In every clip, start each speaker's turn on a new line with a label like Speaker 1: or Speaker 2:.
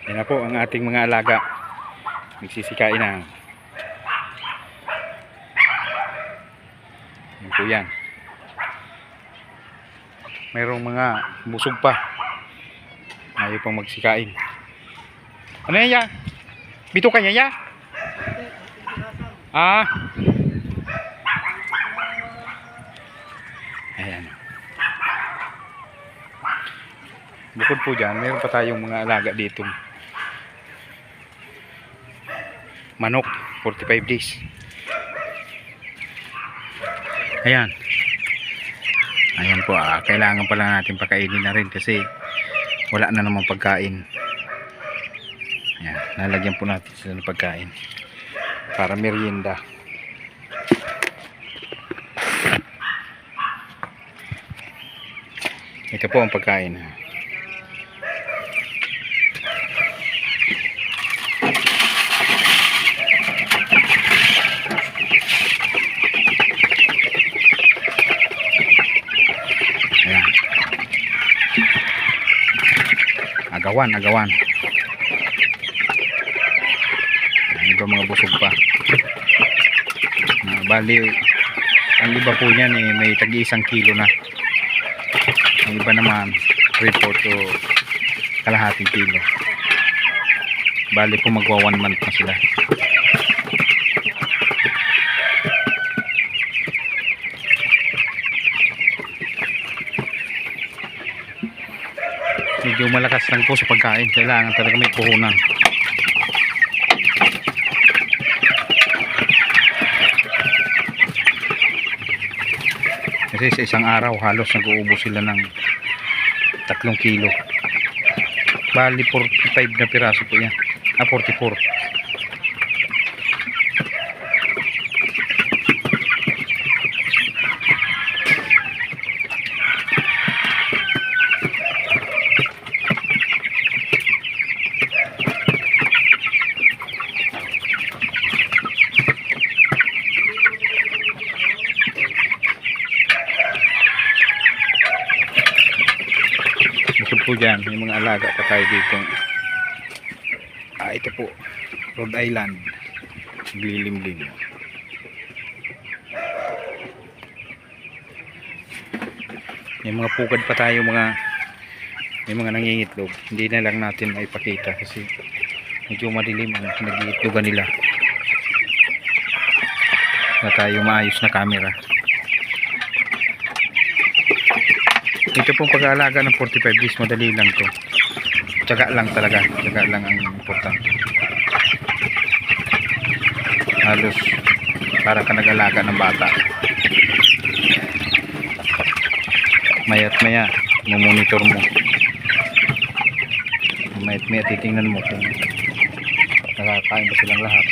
Speaker 1: Yan na po ang ating mga alaga. Nagsisikain na. Yan po yan. Mayroong mga busog pa. Ayaw pang magsikain. Ano yan ya? Bito ka niya ya? Ah. Ayan. Bukod po dyan, mayroon pa tayong mga alaga dito. Manok, 45 days. Ayan. Ayan po, kailangan pala natin pakainin na rin kasi wala na namang pagkain. Ayan, lalagyan po natin sila ng pagkain para merienda. Ito po ang pagkain. Agawan. Ang iba mga busog pa. Bali, ang iba po niyan may tag-1 kilo na. Ang iba naman 3/4 to kalahating kilo. Bali po magwa 1 month na sila. Medyo malakas lang po sa pagkain. Kailangan talaga may puhunan. Kasi sa isang araw halos nag-uubos sila ng 3 kilo. Bali 45 na piraso po yan. 44. Bukod po dyan, may mga alaga pa tayo dito. Ito po, Rhode Island, lilim-lim. May mga pugad pa tayo, may mga nangingitlog. Hindi na lang natin maipakita kasi medyo madilim ang nag-iitlogan nila. Wala tayo maayos na camera. Ito pong pag-aalaga ng 45 days, madali lang to. Tiyaga lang talaga, tiyaga lang ang importante. Halos para ka nag-alaga ng bata. Maya't maya, monitor mo. Maya't maya, titingnan mo kung nakakain ba silang lahat.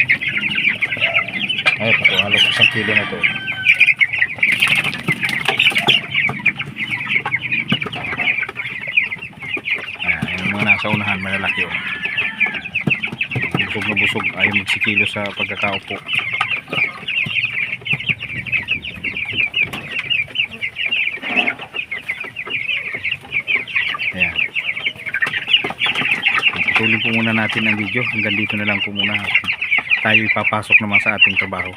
Speaker 1: Ay, ito, halos 1 kilo na to. Sa unahan malalaki busog na busog, ayaw magsikilo sa pagkakaupo. Ayan, tuloy po muna natin ang video hanggang dito na lang po muna. Tayo ipapasok naman sa ating trabaho.